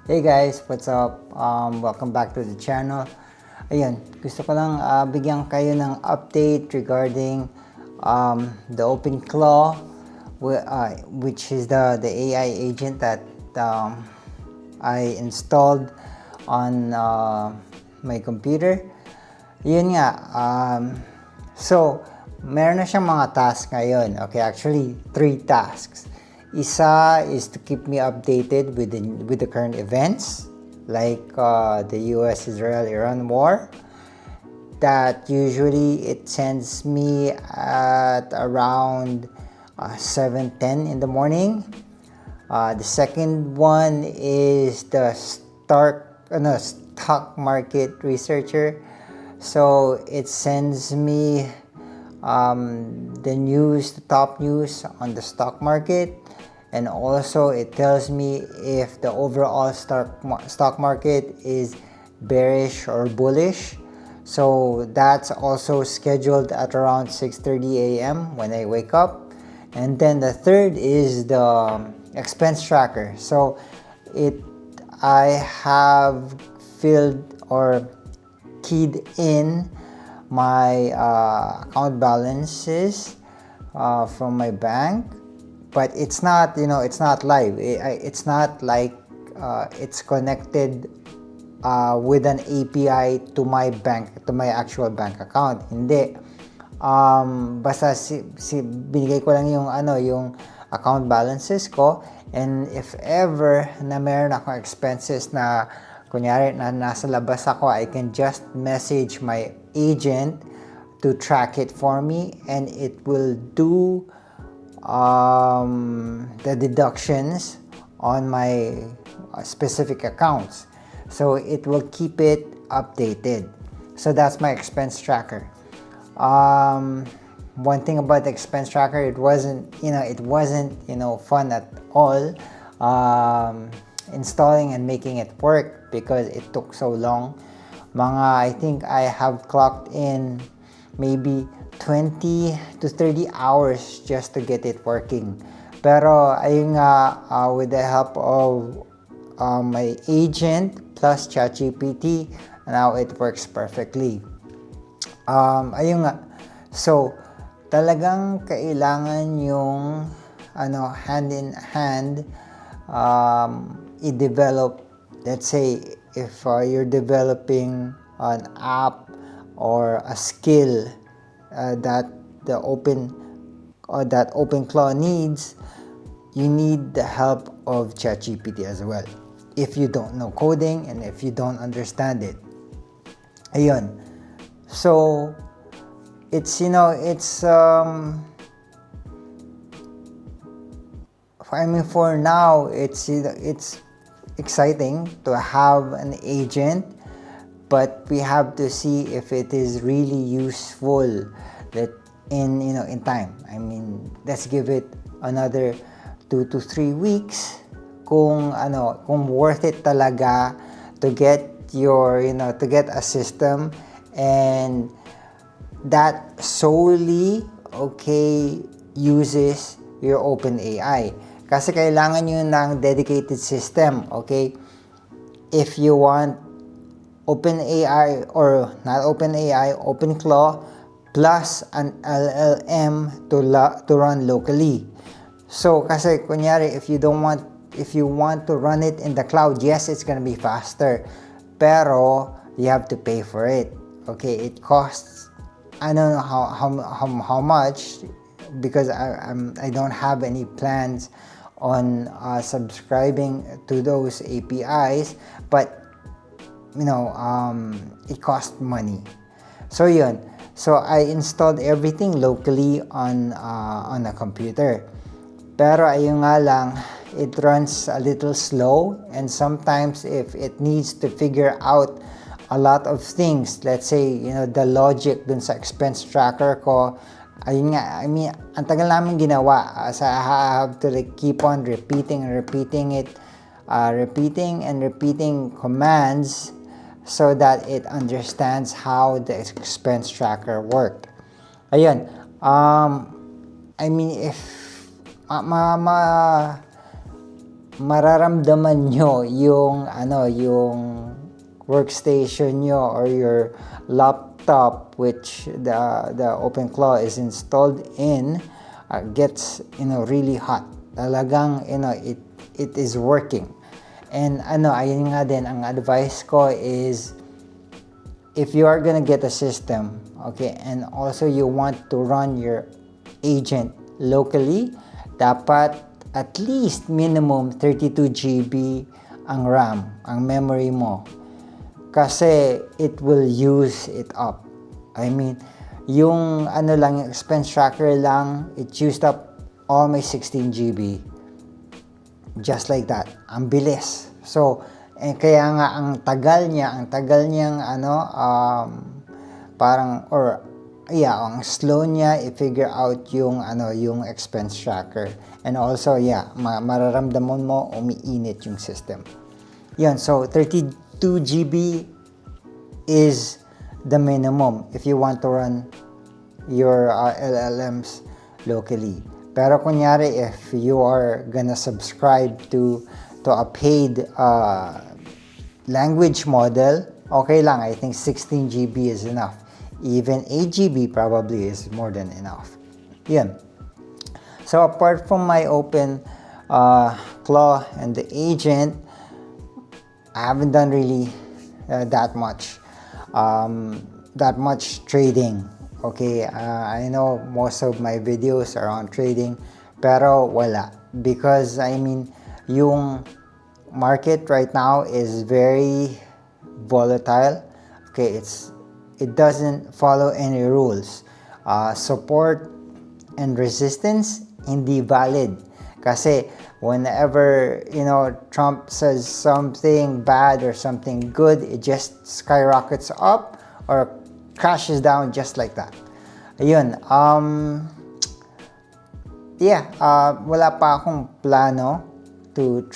Hey guys, what's up? Welcome back to the channel. Ayun, gusto ko lang bigyan kayo ng update regarding the OpenClaw, which is the AI agent that I installed on my computer. Yun nga, so meron na siyang mga tasks ngayon. Okay, actually 3 tasks. Isa is to keep me updated with the current events, like the US-Israel-Iran war. That usually it sends me at around 7:10 in the morning. The second one is the stock market researcher. So it sends me the top news on the stock market, and also it tells me if the overall stock market is bearish or bullish. So that's also scheduled at around 6:30 a.m. when I wake up. And then the third is the expense tracker. So I have filled or keyed in my account balances from my bank, but it's not live. It's not like it's connected with an API to my actual bank account. Hindi. Basta binigay ko lang yung account balances ko, and if ever na meron akong expenses na kunyari na nasa labas ako, I can just message my agent to track it for me, and it will do the deductions on my specific accounts. So it will keep it updated. So that's my expense tracker. One thing about the expense tracker, it wasn't fun at all installing and making it work because it took so long. I think I have clocked in maybe 20 to 30 hours just to get it working. Pero ayun nga, with the help of my agent plus ChatGPT, now it works perfectly. Ayun nga, so talagang kailangan yung hand in hand i-develop. Let's say if you're developing an app or a skill that OpenClaw needs, you need the help of ChatGPT as well. If you don't know coding and if you don't understand it. Ayun. So for now, it's exciting to have an agent, but we have to see if it is really useful in time. I mean, let's give it another 2 to 3 weeks kung worth it talaga to get to get a system and that solely uses your OpenAI. Kasi kailangan nyo ng dedicated system, okay? If you want OpenAI or not OpenAI, OpenClaw plus an LLM to run locally. So kasi kunyari if you want to run it in the cloud, yes, it's gonna be faster, pero you have to pay for it. Okay, it costs, I don't know how much, because I don't have any plans on subscribing to those APIs, but it costs money. So yun. So I installed everything locally on a computer. Pero ayun nga lang, it runs a little slow, and sometimes if it needs to figure out a lot of things, let's say the logic dun sa expense tracker ko, ayun nga, I mean, ang tagal namin ginawa. So I have to keep on repeating and repeating it, repeating and repeating commands so that it understands how the expense tracker worked. Ayun. I mean, if mararamdaman nyo yung yung workstation nyo or your laptop which the OpenClaw is installed in gets really hot. Talagang it is working. And ayun nga din, ang advice ko is if you are gonna get a system, okay, and also you want to run your agent locally, dapat at least minimum 32 GB ang RAM, ang memory mo. Kasi it will use it up. I mean, yung yung expense tracker lang, it used up all my 16 GB. Just like that. Ang bilis. So, kaya nga ang tagal niyang ang slow niya i-figure out yung yung expense tracker. And also, mararamdaman mo umiinit yung system. Yun, so 32 GB is the minimum if you want to run your LLMs locally. Pero kunyari, if you are gonna subscribe to a paid language model, okay lang. I think 16 GB is enough. Even 8 GB probably is more than enough. Yun. So apart from my OpenClaw and the agent, I haven't done really that much trading. Okay, I know most of my videos are on trading, pero wala. Because I mean, yung market right now is very volatile. Okay, it doesn't follow any rules. Support and resistance hindi valid. Kasi whenever Trump says something bad or something good, it just skyrockets up or crashes down just like that. Ayun. Wala pa akong plano to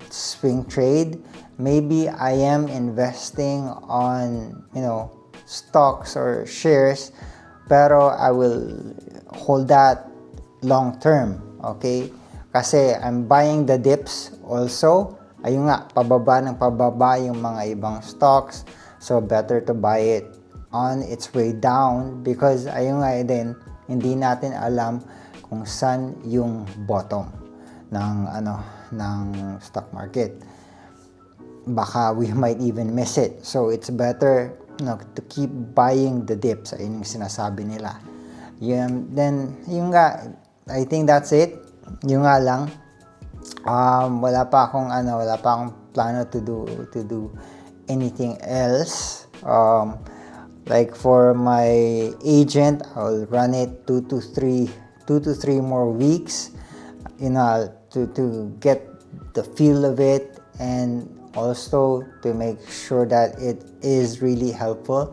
swing trade. Maybe I am investing on stocks or shares, pero I will hold that long term. Okay, kasi I'm buying the dips also. Ayun nga, pababa yung mga ibang stocks, so better to buy it on its way down because ayun nga din, hindi natin alam kung saan yung bottom ng stock market. Baka we might even miss it. So it's better to keep buying the dips. Ayun yung sinasabi nila. Then yung nga, I think that's it. Yung nga lang, wala pa akong plano to do anything else. Like for my agent, I'll run it 2 to 3 more weeks, to get the feel of it, and also to make sure that it is really helpful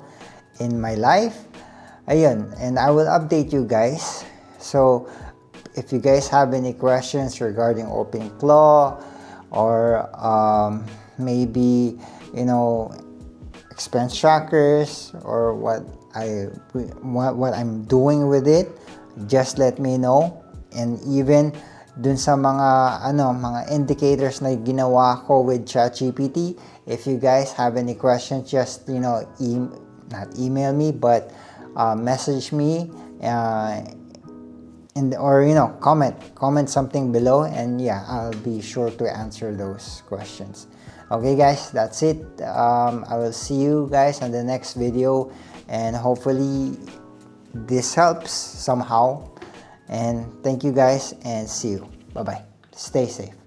in my life. Ayun, and I will update you guys. So if you guys have any questions regarding OpenClaw or maybe expense trackers or what I'm doing with it, just let me know. And even dun sa mga indicators na ginawa ko with ChatGPT, if you guys have any questions, just not email me, but message me or comment something below, and I'll be sure to answer those questions. Okay guys, that's it. I will see you guys on the next video, and hopefully this helps somehow. And thank you guys, and see you. Bye bye. Stay safe.